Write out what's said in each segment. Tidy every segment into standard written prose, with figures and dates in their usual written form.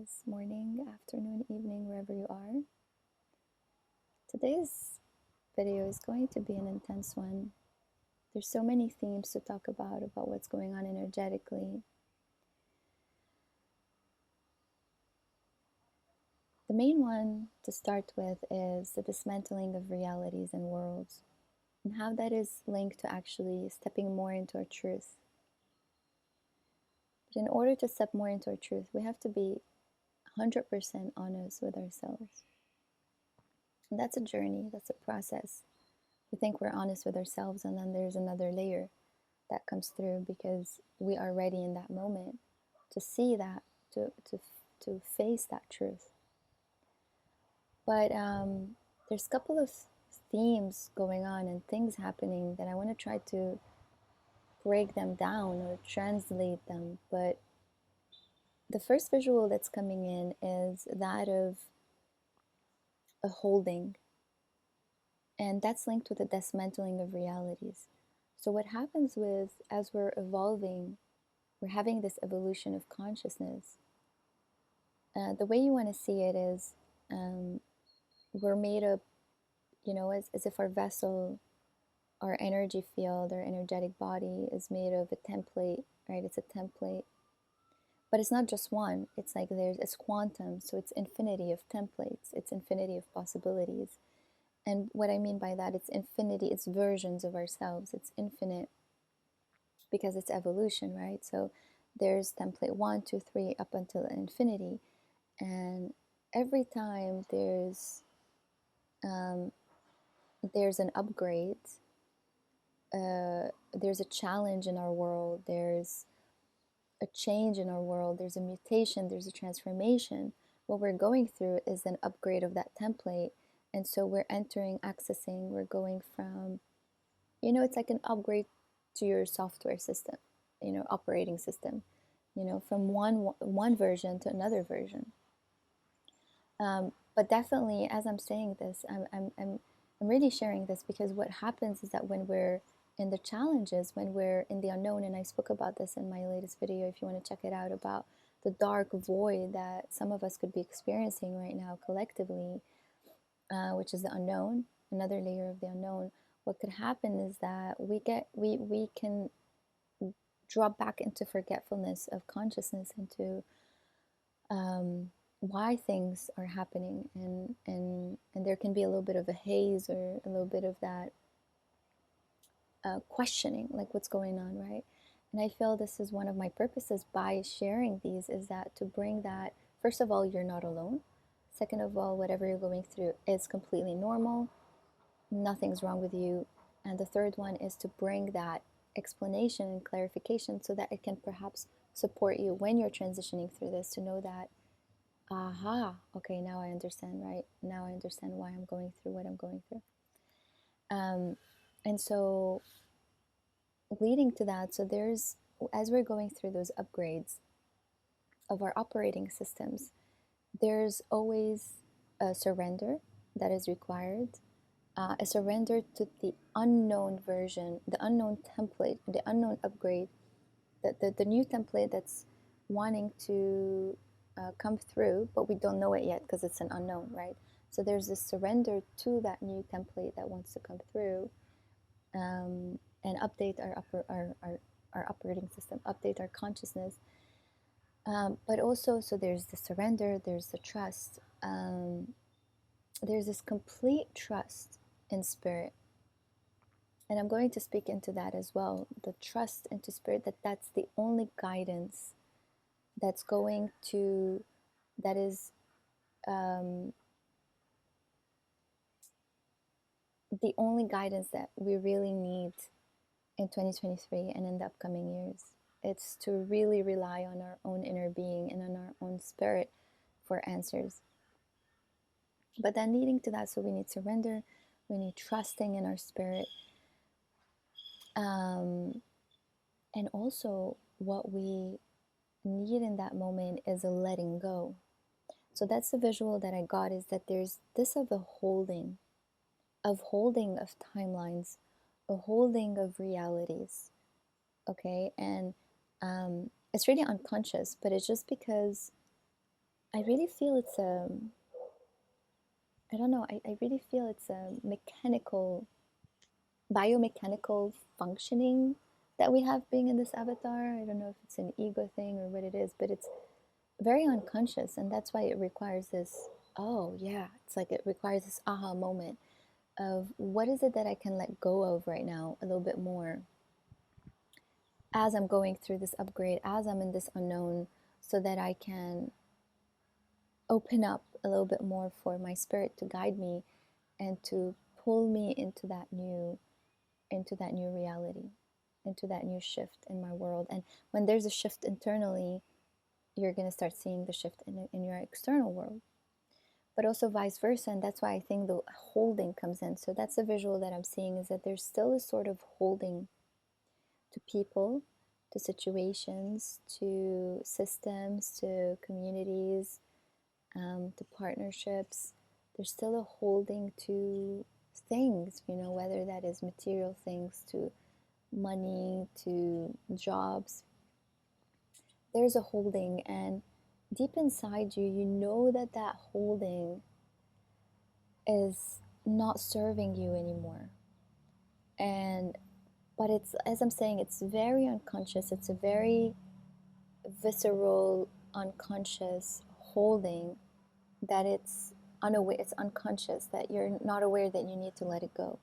guys. Morning, afternoon, evening, wherever you are. Today's video is going to be an intense one. There's so many themes to talk about what's going on energetically. The main one to start with is the dismantling of realities and worlds, and how that is linked to actually stepping more into our truth. But in order to step more into our truth, we have to be 100% honest with ourselves. And that's a journey, that's a process. We think we're honest with ourselves, and then there's another layer that comes through because we are ready in that moment to see that, to face that truth. But there's a couple of themes going on and things happening that I want to try to break them down or translate them. But the first visual that's coming in is that of a holding, and that's linked with the dismantling of realities. So what happens with, as we're evolving, we're having this evolution of consciousness. The way you want to see it is we're made up, as if our vessel, our energy field, our energetic body is made of a template, right? It's a template. But it's not just one. It's like it's quantum, so it's infinity of templates. It's infinity of possibilities. And what I mean by that, it's infinity, it's versions of ourselves. It's infinite because it's evolution, right? So there's template 1, 2, 3 up until infinity. And every time there's an upgrade, there's a challenge in our world, there's a change in our world, there's a mutation, there's a transformation. What we're going through is an upgrade of that template. And so we're accessing, we're going from, it's like an upgrade to your software system, operating system, from one version to another version. But definitely, as I'm saying this, I'm really sharing this because what happens is that when we're in the challenges, when we're in the unknown, and I spoke about this in my latest video, if you want to check it out, about the dark void that some of us could be experiencing right now collectively, which is the unknown, another layer of the unknown. What could happen is that we can drop back into forgetfulness of consciousness, into why things are happening, and there can be a little bit of a haze or a little bit of that questioning, like what's going on, right? And I feel this is one of my purposes by sharing these, is that to bring that, first of all, you're not alone. Second of all, whatever you're going through is completely normal. Nothing's wrong with you. And the third one is to bring that explanation and clarification so that it can perhaps support you when you're transitioning through this, to know that, aha, okay, now I understand, right? Now I understand why I'm going through what I'm going through. And so leading to that, so there's, as we're going through those upgrades of our operating systems, there's always a surrender that is required, a surrender to the unknown version, the unknown template, the unknown upgrade, the new template that's wanting to come through, but we don't know it yet because it's an unknown, right? So there's this surrender to that new template that wants to come through, and update our operating system, update our consciousness. But also, so there's the surrender, there's the trust. There's this complete trust in spirit. And I'm going to speak into that as well. The trust into spirit, that's the only guidance that's going to, that is the only guidance that we really need in 2023 and in the upcoming years. It's to really rely on our own inner being and on our own spirit for answers. But then leading to that, so we need surrender, we need trusting in our spirit. And also what we need in that moment is a letting go. So that's the visual that I got, is that there's this of a holding of timelines, a holding of realities. Okay, and it's really unconscious, but it's just because I really feel it's a, I don't know, I really feel it's a mechanical, biomechanical functioning that we have being in this avatar. I don't know if it's an ego thing or what it is, but it's very unconscious. And that's why it requires this, oh yeah, it's like it requires this aha moment of what is it that I can let go of right now a little bit more as I'm going through this upgrade, as I'm in this unknown, so that I can open up a little bit more for my spirit to guide me and to pull me into that new reality, into that new shift in my world. And when there's a shift internally, you're going to start seeing the shift in your external world, but also vice versa. And that's why I think the holding comes in. So that's the visual that I'm seeing, is that there's still a sort of holding to people, to situations, to systems, to communities, to partnerships. There's still a holding to things, you know, whether that is material things, to money, to jobs. There's a holding, and deep inside you, you know that that holding is not serving you anymore. And but it's, as I'm saying, it's very unconscious. It's a very visceral, unconscious holding that it's unaware, it's unconscious, that you're not aware that you need to let it go.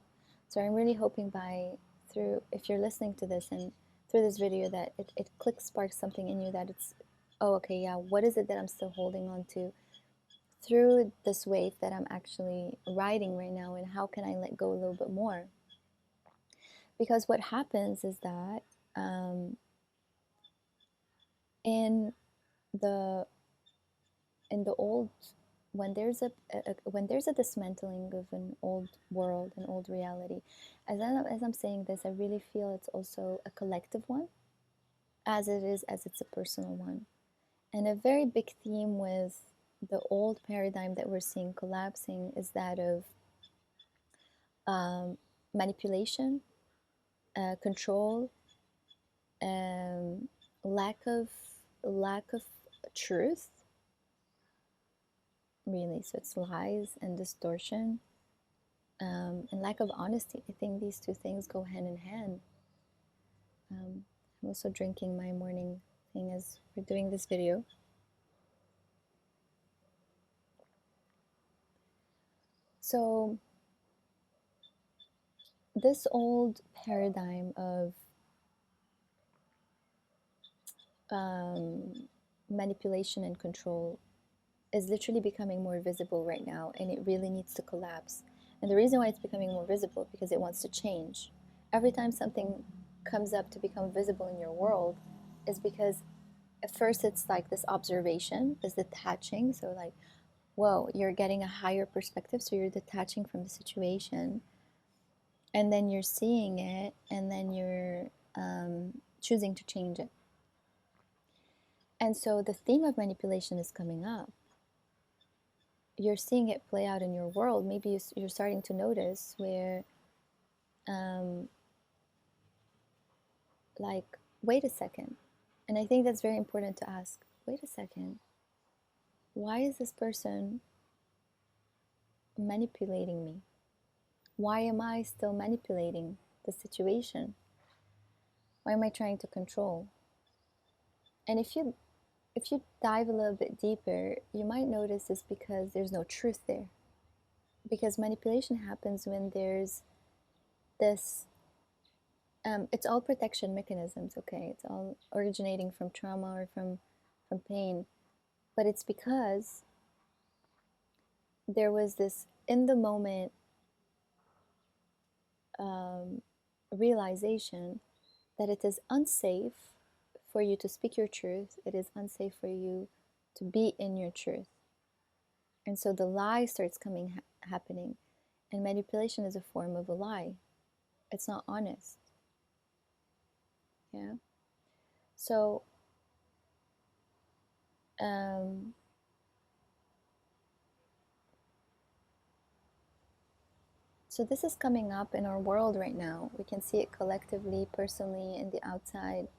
So I'm really hoping by through, if you're listening to this and through this video, that it clicks, sparks something in you, that it's, oh okay, yeah, what is it that I'm still holding on to through this wave that I'm actually riding right now, and how can I let go a little bit more? Because what happens is that in the in the old, when there's when there's a dismantling of an old world, an old reality, as I'm saying this, I really feel it's also a collective one, as it is, as it's a personal one. And a very big theme with the old paradigm that we're seeing collapsing is that of um, manipulation, control, um, lack of lack of truth, really. So it's lies and distortion, and lack of honesty. I think these two things go hand in hand. I'm also drinking my morning thing as we're doing this video. So this old paradigm of um, manipulation and control is literally becoming more visible right now, and it really needs to collapse. And the reason why it's becoming more visible is because it wants to change. Every time something comes up to become visible in your world is because at first it's like this observation, this detaching. So like, whoa, you're getting a higher perspective, so you're detaching from the situation, and then you're seeing it, and then you're choosing to change it. And so the theme of manipulation is coming up. You're seeing it play out in your world. Maybe you're starting to notice where, um, like, wait a second. And I think that's very important to ask. Wait a second. Why is this person manipulating me? Why am I still manipulating the situation? Why am I trying to control? And if you dive a little bit deeper, you might notice it's because there's no truth there. Because manipulation happens when there's this, it's all protection mechanisms, okay? It's all originating from trauma or from pain. But it's because there was this in the moment realization that it is unsafe for you to speak your truth. It is unsafe for you to be in your truth. And so the lie starts happening. And manipulation is a form of a lie. It's not honest. Yeah. So um, so this is coming up in our world right now. We can see it collectively, personally, in the outside.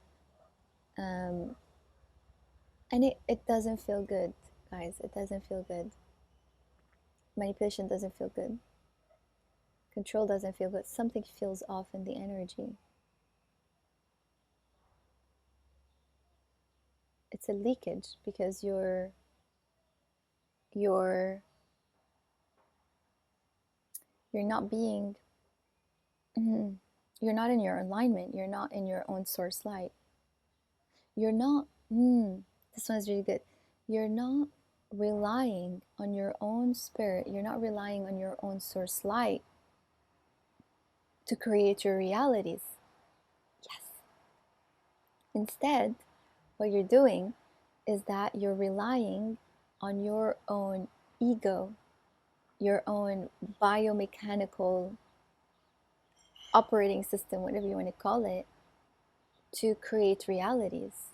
And it doesn't feel good. guys. It doesn't feel good. Manipulation doesn't feel good. Control doesn't feel good. Something feels off in the energy. It's a leakage because you're not being you're not in your alignment. You're not in your own source light. You're not this one is really good. You're not relying on your own spirit. You're not relying on your own source light to create your realities. Yes. Instead, what you're doing is that you're relying on your own ego, your own biomechanical operating system, whatever you want to call it, to create realities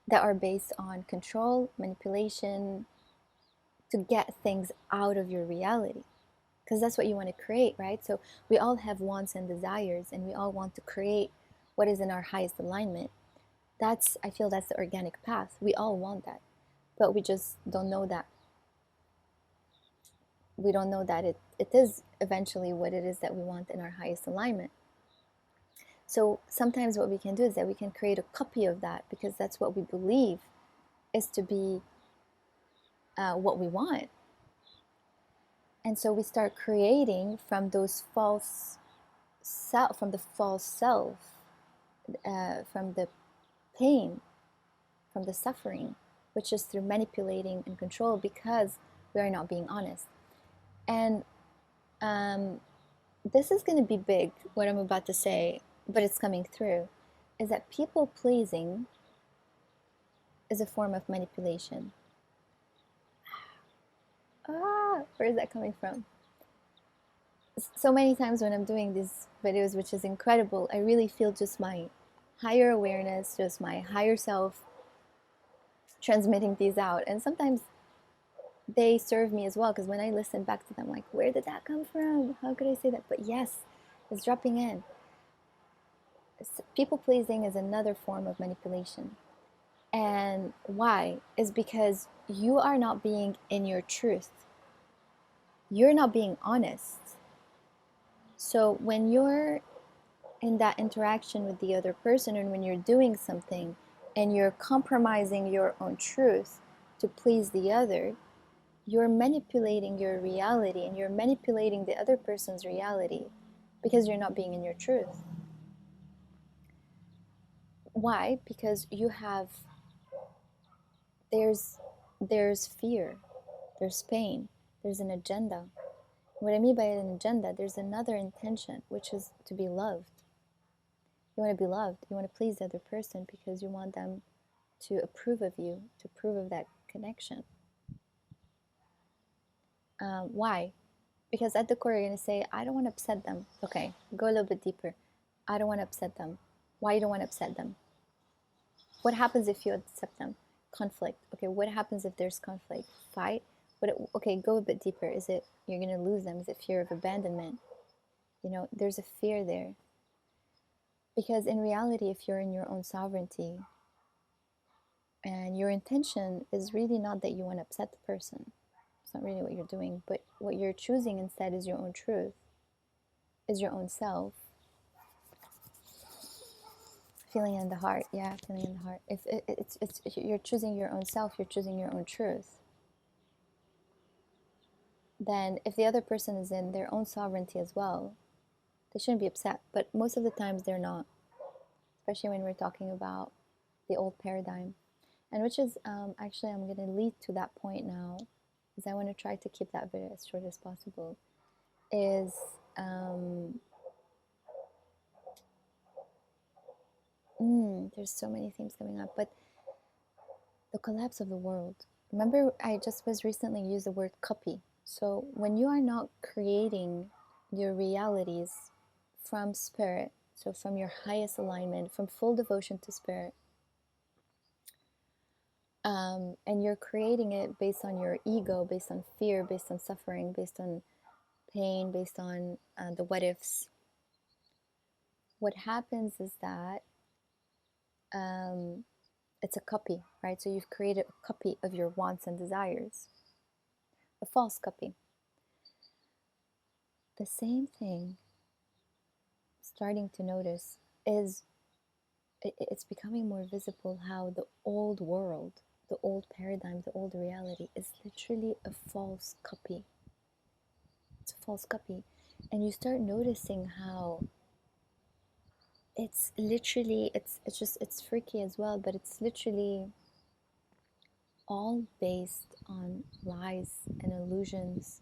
that are based on control, manipulation, to get things out of your reality. Because that's what you want to create, right? So we all have wants and desires, and we all want to create what is in our highest alignment. I feel that's the organic path. We all want that, but we just don't know that. We don't know that it is eventually what it is that we want in our highest alignment. So sometimes what we can do is that we can create a copy of that, because that's what we believe is to be what we want. And so we start creating from those false self, from the false self, from the pain, from the suffering, which is through manipulating and control, because we are not being honest. And this is going to be big, what I'm about to say, but it's coming through, is that people pleasing is a form of manipulation. Where is that coming from? So many times when I'm doing these videos, which is incredible, I really feel just my higher awareness, just my higher self transmitting these out. And sometimes they serve me as well, because when I listen back to them, like, where did that come from? How could I say that? But yes, it's dropping in. People pleasing is another form of manipulation. And why? Is because you are not being in your truth. You're not being honest. So when you're in that interaction with the other person, and when you're doing something and you're compromising your own truth to please the other, you're manipulating your reality, and you're manipulating the other person's reality, because you're not being in your truth. Why? Because there's fear, there's pain, there's an agenda. What I mean by an agenda, there's another intention, which is to be loved. You want to be loved. You want to please the other person because you want them to approve of you, to approve of that connection. Why? Because at the core, you're going to say, I don't want to upset them. Okay, go a little bit deeper. I don't want to upset them. Why you don't want to upset them? What happens if you upset them? Conflict. Okay, what happens if there's conflict? Fight? Okay, go a bit deeper. Is it you're going to lose them? Is it fear of abandonment? There's a fear there. Because in reality, if you're in your own sovereignty, and your intention is really not that you want to upset the person, it's not really what you're doing, but what you're choosing instead is your own truth, is your own self. Feeling in the heart, yeah, feeling in the heart. If it's you're choosing your own self, you're choosing your own truth. Then if the other person is in their own sovereignty as well, they shouldn't be upset. But most of the times they're not, especially when we're talking about the old paradigm. And which is, actually, I'm going to lead to that point now, because I want to try to keep that video as short as possible, is there's so many things coming up, but the collapse of the world. Remember, I just was recently used the word copy. So when you are not creating your realities from spirit, so from your highest alignment, from full devotion to spirit, and you're creating it based on your ego, based on fear, based on suffering, based on pain, based on the what ifs, what happens is that it's a copy, right? So you've created a copy of your wants and desires, a false copy. The same thing, starting to notice, is it's becoming more visible how the old world, the old paradigm, the old reality is literally a false copy. It's a false copy. And you start noticing how it's literally, it's freaky as well, but it's literally all based on lies and illusions,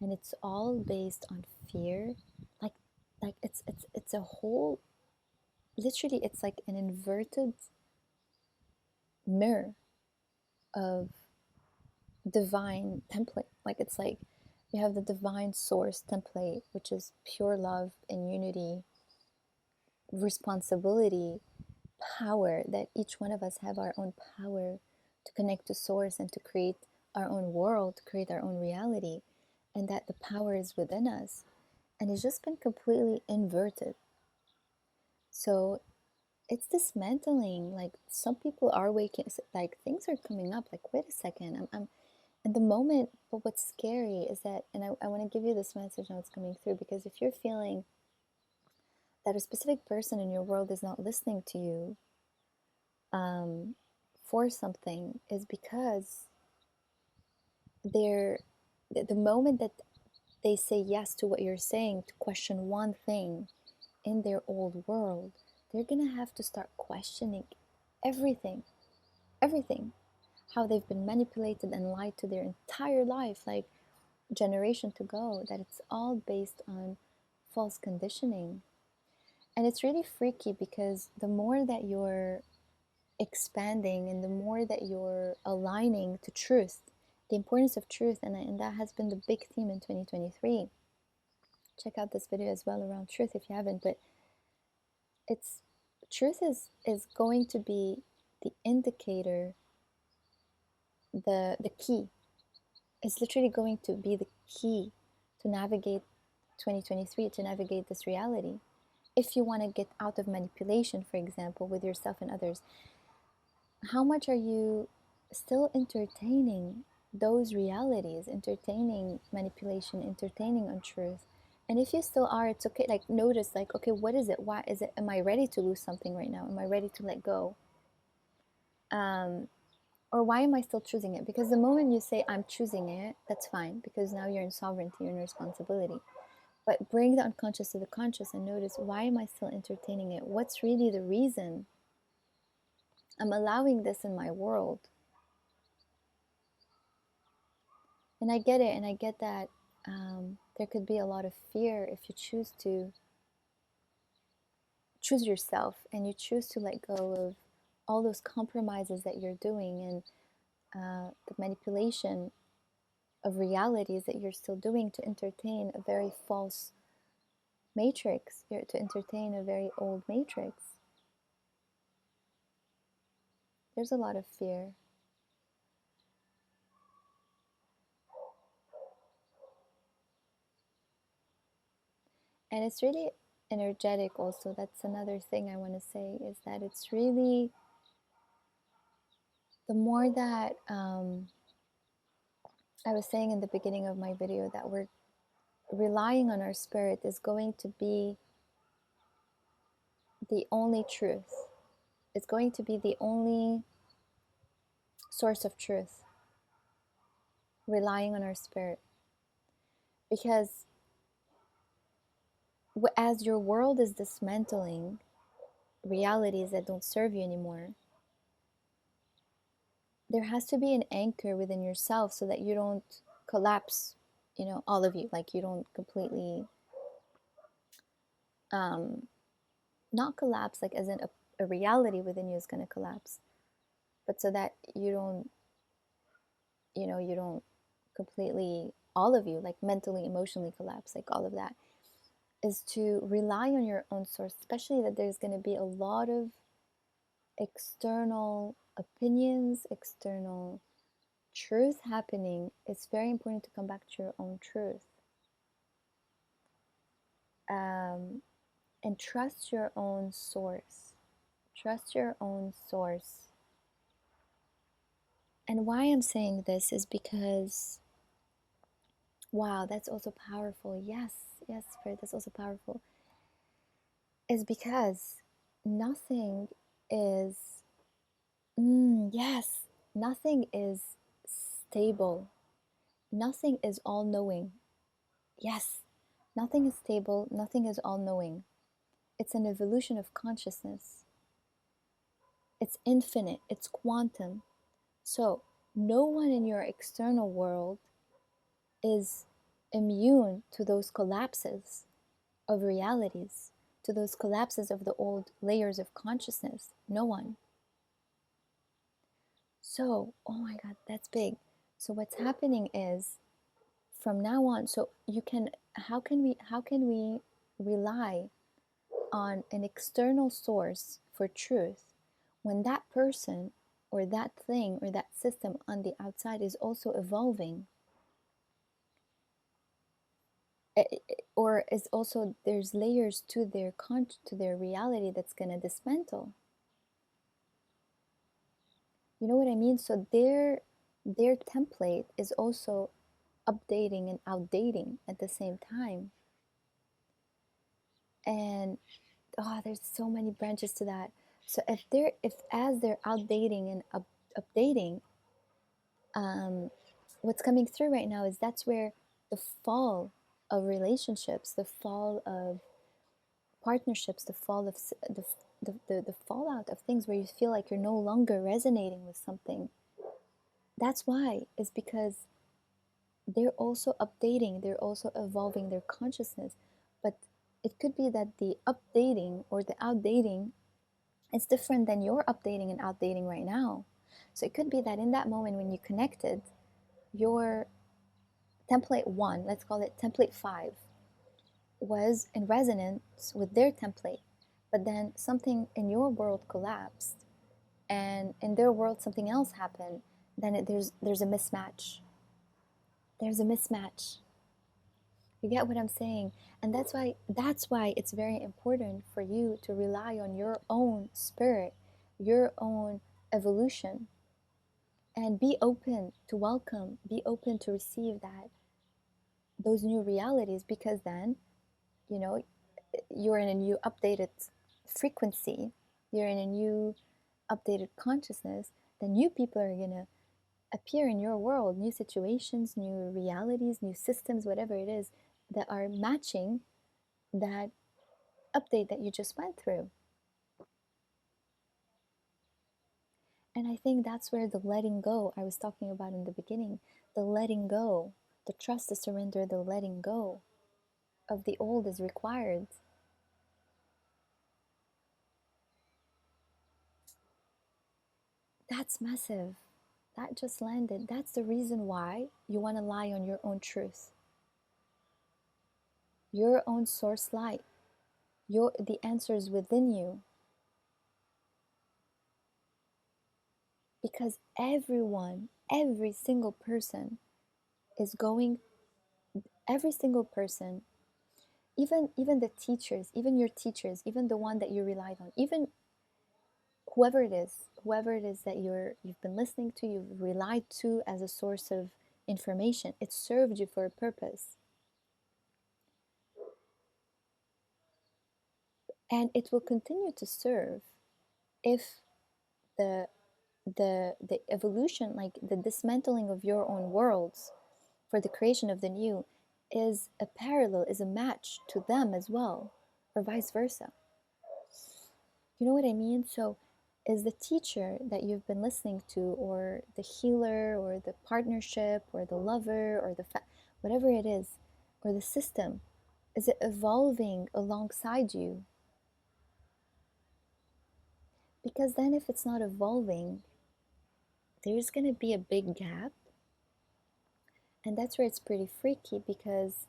and it's all based on fear. like it's a whole, literally it's like an inverted mirror of divine template. Like it's like you have the divine source template, which is pure love and unity, responsibility, power, that each one of us have our own power to connect to source and to create our own world, to create our own reality, and that the power is within us. And it's just been completely inverted. So it's dismantling. Like some people are waking, like things are coming up. Like, wait a second, I'm in the moment. But what's scary is that, and I want to give you this message now, it's coming through, because if you're feeling that a specific person in your world is not listening to you for something, is because they're, the moment that they say yes to what you're saying, to question one thing in their old world, they're gonna have to start questioning everything, everything, how they've been manipulated and lied to their entire life, like generation to go, that it's all based on false conditioning. And it's really freaky, because the more that you're expanding and the more that you're aligning to truth, the importance of truth, and that has been the big theme in 2023. Check out this video as well around truth if you haven't. But it's, truth is going to be the indicator, the key. It's literally going to be the key to navigate 2023, to navigate this reality. If you want to get out of manipulation, for example, with yourself and others, how much are you still entertaining those realities, entertaining manipulation, entertaining untruth? And if you still are, it's okay. Like, notice, like, okay, what is it? Why is it? Am I ready to lose something right now? Am I ready to let go? Or why am I still choosing it? Because the moment you say I'm choosing it, that's fine, because now you're in sovereignty, you're in responsibility. But bring the unconscious to the conscious and notice, why am I still entertaining it? What's really the reason I'm allowing this in my world? And I get it, and I get that there could be a lot of fear if you choose to choose yourself, and you choose to let go of all those compromises that you're doing, and the manipulation of realities that you're still doing to entertain a very false matrix, to entertain a very old matrix. There's a lot of fear. And it's really energetic also. That's another thing I want to say, is that it's really, the more that I was saying in the beginning of my video, that we're relying on our spirit is going to be the only truth. It's going to be the only source of truth, relying on our spirit. Because as your world is dismantling realities that don't serve you anymore, there has to be an anchor within yourself so that you don't collapse, all of you. Like, you don't completely, not collapse, like as in a reality within you is going to collapse, but so that you don't completely, all of you, like mentally, emotionally collapse, like all of that, is to rely on your own source, especially that there's going to be a lot of external opinions, external truth happening. It's very important to come back to your own truth, and trust your own source. Trust your own source. And why I'm saying this is because, wow, that's also powerful. Yes, yes, Spirit, that's also powerful. Is because nothing is, yes, nothing is stable. Nothing is all knowing. Yes, nothing is stable, nothing is all knowing. It's an evolution of consciousness. It's infinite, it's quantum. So, no one in your external world is immune to those collapses of realities, to those collapses of the old layers of consciousness. No one. So, oh my God, that's big. So, what's happening is from now on, so you can, how can we rely on an external source for truth when that person or that thing or that system on the outside is also evolving, or is also, there's layers to their to their reality that's going to dismantle. You know what I mean? So their template is also updating and outdating at the same time. And oh, there's so many branches to that. So if as they're outdating and updating, what's coming through right now is that's where the fall of relationships, the fall of partnerships, the fall of the fallout of things where you feel like you're no longer resonating with something. That's why, is because they're also updating, they're also evolving their consciousness. But it could be that the updating or the outdating is different than your updating and outdating right now. So it could be that in that moment when you connected, your template one, let's call it template five, was in resonance with their template. But then something in your world collapsed, and in their world something else happened. Then there's a mismatch. There's a mismatch. You get what I'm saying? And that's why it's very important for you to rely on your own spirit, your own evolution, and be open to welcome, be open to receive that, those new realities, because then, you know, you're in a new updated frequency, you're in a new updated consciousness, then new people are going to appear in your world, new situations, new realities, new systems, whatever it is, that are matching that update that you just went through. And I think that's where the letting go I was talking about in the beginning, the letting go, the trust, the surrender, the letting go of the old is required. That's massive. That just landed. That's the reason why you want to lie on your own truth, your own source light, the answers within you. Because everyone, every single person is going, every single person, even the teachers, even your teachers, even the one that you relied on, even whoever it is that you've been listening to, you've relied to as a source of information, it served you for a purpose. And it will continue to serve if the the evolution, like the dismantling of your own worlds for the creation of the new, is a parallel, is a match to them as well, or vice versa. You know what I mean? So is the teacher that you've been listening to, or the healer, or the partnership, or the lover, or whatever it is, or the system, is it evolving alongside you? Because then if it's not evolving, there's going to be a big gap. And that's where it's pretty freaky, because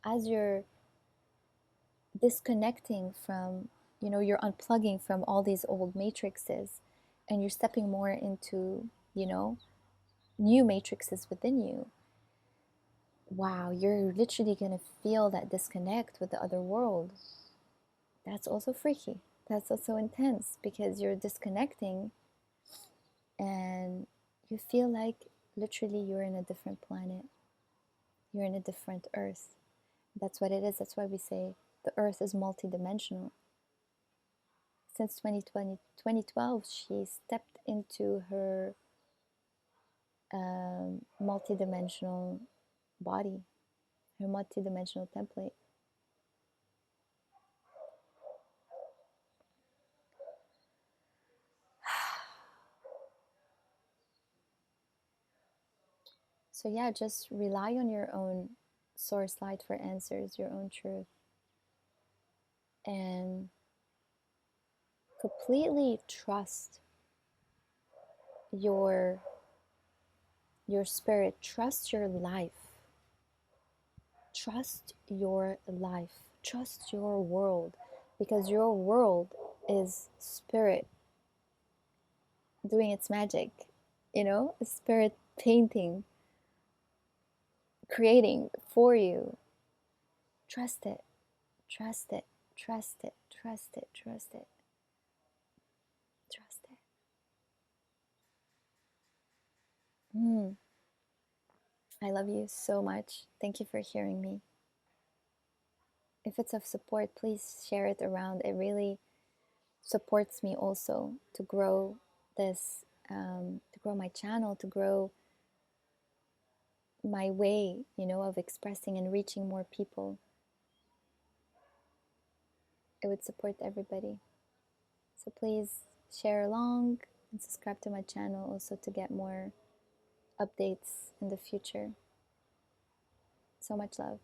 as you're disconnecting from, you're unplugging from all these old matrices, and you're stepping more into, new matrices within you. Wow, you're literally going to feel that disconnect with the other world. That's also freaky. That's also intense because you're disconnecting and you feel like literally you're in a different planet. You're in a different earth. That's what it is. That's why we say the earth is multidimensional. Since 2012, she stepped into her multidimensional body, her multidimensional template. So, yeah, just rely on your own source light for answers, your own truth, and completely trust your spirit, trust your life, trust your life, trust your world, because your world is spirit doing its magic, spirit painting, creating for you. Trust it, trust it, trust it, trust it, trust it, trust it. I love you so much. Thank you for hearing me. If it's of support, please share it around. It really supports me also to grow this, to grow my channel, to grow my way, of expressing and reaching more people. It would support everybody. So please share along and subscribe to my channel also to get more updates in the future. So much love.